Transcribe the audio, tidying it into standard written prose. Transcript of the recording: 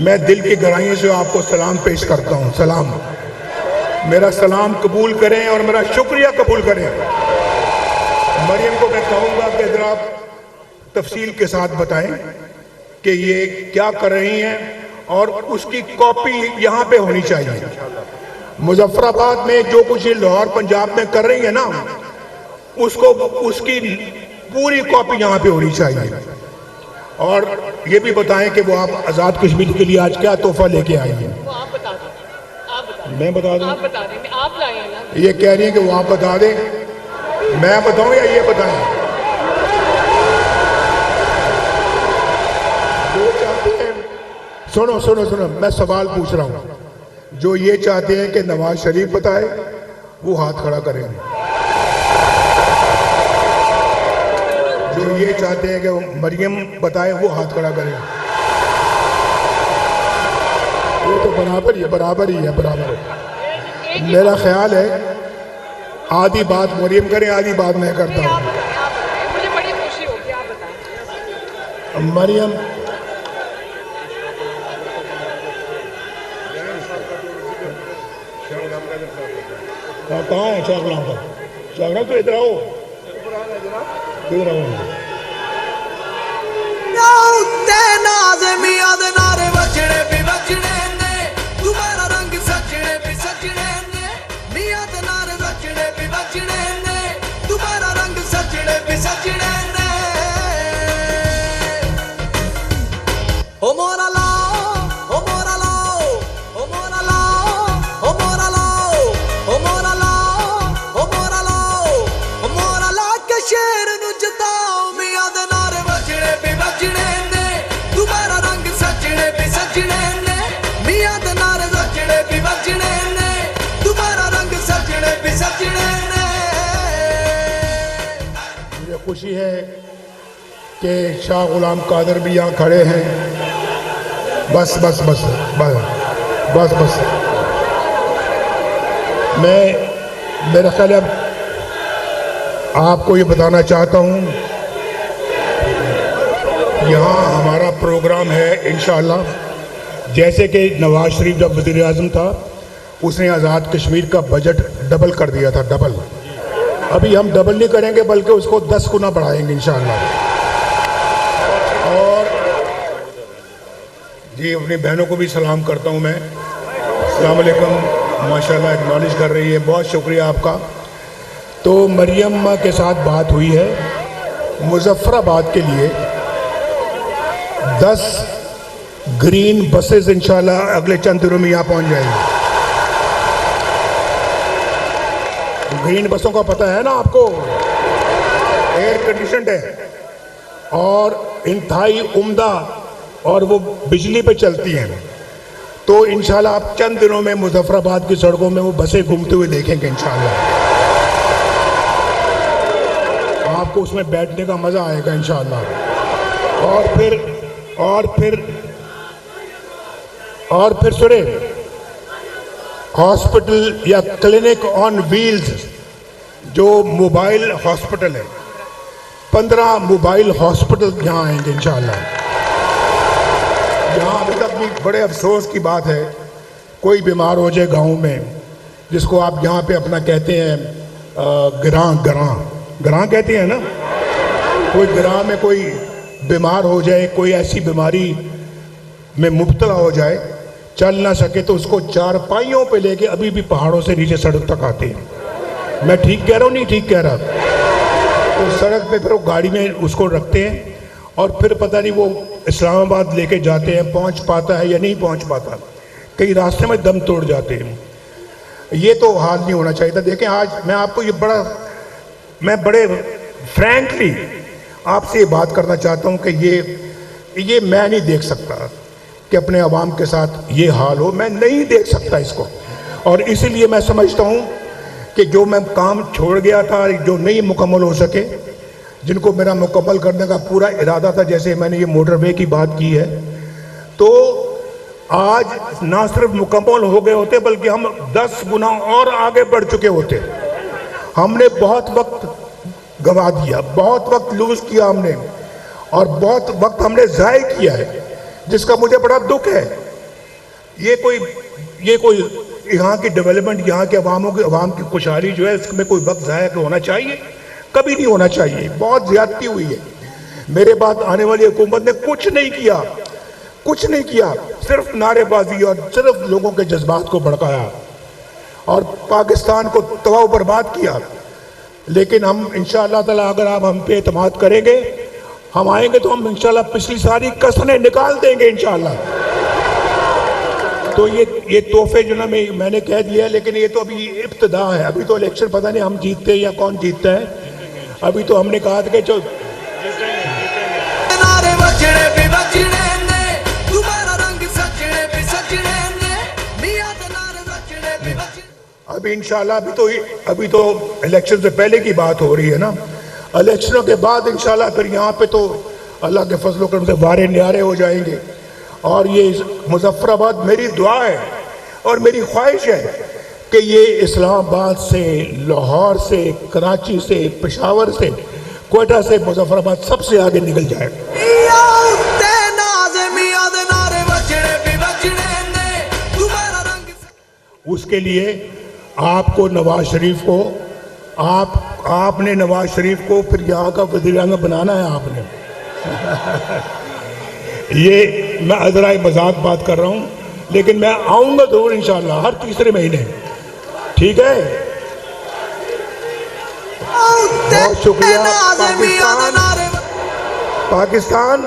میں دل کی گہرائیوں سے آپ کو سلام پیش کرتا ہوں. سلام. میرا سلام قبول کریں اور میرا شکریہ قبول کریں. مریم کو میں کہوں گا کہ ذرا تفصیل کے ساتھ بتائیں کہ یہ کیا کر رہی ہیں اور اس کی کاپی یہاں پہ ہونی چاہیے. مظفر آباد میں جو کچھ یہ لاہور پنجاب میں کر رہی ہے نا, اس کی پوری کاپی یہاں پہ ہونی چاہیے. اور یہ بھی بتائیں کہ وہ آپ آزاد کشمیر کے لیے آج کیا تحفہ لے کے آئی ہیں. میں بتا دوں؟ آپ لائیں نا. یہ کہہ رہی ہیں کہ وہ آپ بتا دیں. میں بتاؤں یا یہ بتائیں؟ جو چاہتے ہیں, سنو میں سوال پوچھ رہا ہوں. جو یہ چاہتے ہیں کہ نواز شریف بتائے وہ ہاتھ کھڑا کریں. جو یہ چاہتے ہیں کہ مریم بتائے وہ ہاتھ کھڑا کریں. وہ تو برابر ہی ہے. میرا خیال ہے آدھی بات مریم کریں, آدھی بات میں کرتا ہوں. مجھے بڑی خوشی ہوگی, آپ بتائیں. مریم کہاں ہے شاہغلام کا؟ شاہغلام تو ادھر آؤ. ادھر آؤ. خوشی ہے کہ شاہ غلام قادر بھی یہاں کھڑے ہیں. بس میرا خیال ہے آپ کو یہ بتانا چاہتا ہوں, یہاں ہمارا پروگرام ہے انشاءاللہ. جیسے کہ نواز شریف جب وزیر اعظم تھا اس نے آزاد کشمیر کا بجٹ ڈبل کر دیا تھا. ابھی ہم ڈبل نہیں کریں گے بلکہ اس کو 10 گنا بڑھائیں گے انشاءاللہ. اور جی اپنی بہنوں کو بھی سلام کرتا ہوں میں. السلام علیکم. ماشاءاللہ اکنالج کر رہی ہے, بہت شکریہ آپ کا. تو مریم کے ساتھ بات ہوئی ہے. مظفر آباد کے لیے 10 گرین بسز انشاءاللہ اگلے چند دنوں میں یہاں پہنچ جائیں گے. گرین بسوں کا پتہ ہے نا آپ کو, ایئر کنڈیشنڈ ہے اور انتہائی عمدہ, اور وہ بجلی پہ چلتی ہیں. تو انشاءاللہ آپ چند دنوں میں مظفر آباد کی سڑکوں میں وہ بسیں گھومتے ہوئے دیکھیں گے انشاءاللہ. آپ کو اس میں بیٹھنے کا مزہ آئے گا انشاءاللہ. اور پھر سنیں, ہاسپٹل یا کلینک آن ویلز جو موبائل ہاسپٹل ہے, 15 موبائل ہاسپٹل یہاں آئیں گے انشاءاللہ. یہاں ابھی تک بھی بڑے افسوس کی بات ہے, کوئی بیمار ہو جائے گاؤں میں, جس کو آپ یہاں پہ اپنا کہتے ہیں گراں کہتے ہیں نا, کوئی گراں میں کوئی بیمار ہو جائے, کوئی ایسی بیماری میں مبتلا ہو جائے, چل نہ سکے, تو اس کو چارپائیوں پہ لے کے ابھی بھی پہاڑوں سے نیچے سڑک تک آتے ہیں. میں ٹھیک کہہ رہا ہوں نہیں ٹھیک کہہ رہا؟ تو سڑک پہ پھر وہ گاڑی میں اس کو رکھتے ہیں اور پھر پتہ نہیں وہ اسلام آباد لے کے جاتے ہیں, پہنچ پاتا ہے یا نہیں پہنچ پاتا, کئی راستے میں دم توڑ جاتے ہیں. یہ تو حال نہیں ہونا چاہیے تھا. دیکھیں آج میں آپ کو میں بڑے فرینکلی آپ سے یہ بات کرنا چاہتا ہوں کہ یہ میں نہیں دیکھ سکتا کہ اپنے عوام کے ساتھ یہ حال ہو. میں نہیں دیکھ سکتا اس کو, اور اسی لیے میں سمجھتا ہوں کہ جو میں کام چھوڑ گیا تھا, جو نہیں مکمل ہو سکے, جن کو میرا مکمل کرنے کا پورا ارادہ تھا, جیسے میں نے یہ موٹر وے کی بات کی ہے, تو آج نہ صرف مکمل ہو گئے ہوتے بلکہ ہم 10 گنا اور آگے بڑھ چکے ہوتے. ہم نے بہت وقت گنوا دیا, بہت وقت لوز کیا ہم نے, اور بہت وقت ہم نے ضائع کیا ہے, جس کا مجھے بڑا دکھ ہے. یہ کوئی یہاں کی ڈیولپمنٹ، یہاں کے عوام کی خوشحالی جو ہے اس میں کوئی وقت ضائع ہونا چاہیے؟ کبھی نہیں ہونا چاہیے. بہت زیادتی ہوئی ہے. میرے بعد آنے والی حکومت نے کچھ نہیں کیا، صرف نعرے بازی اور صرف لوگوں کے جذبات کو بھڑکایا اور پاکستان کو تباہ و برباد کیا. لیکن ہم انشاءاللہ تعالی اگر آپ ہم پہ اعتماد کریں گے، ہم آئیں گے تو ہم انشاءاللہ پچھلی ساری کسریں نکال دیں گے انشاءاللہ. تو یہ تحفے جو نا میں نے کہہ دیا، لیکن یہ تو ابھی ابتدا ہے. ابھی تو الیکشن پتہ نہیں ہم جیتتے ہیں یا کون جیتتا ہے. ابھی تو ہم نے کہا تھا کہ ابھی انشاءاللہ ابھی تو الیکشن سے پہلے کی بات ہو رہی ہے نا. الیکشنوں کے بعد انشاءاللہ پھر یہاں پہ تو اللہ کے فضل و کرم سے وارے نیارے ہو جائیں گے. اور یہ مظفر آباد میری دعا ہے اور میری خواہش ہے کہ یہ اسلام آباد سے، لاہور سے، کراچی سے، پشاور سے، کوئٹہ سے مظفر آباد سب سے آگے نکل جائے. اس کے لیے آپ کو نواز شریف کو آپ نے نواز شریف کو پھر یہاں کا وزیر اعظم بنانا ہے آپ نے. یہ میں ذرا مذاق بات کر رہا ہوں، لیکن میں آؤں گا ضرور انشاءاللہ ہر تیسرے مہینے. ٹھیک ہے؟ بہت شکریہ. پاکستان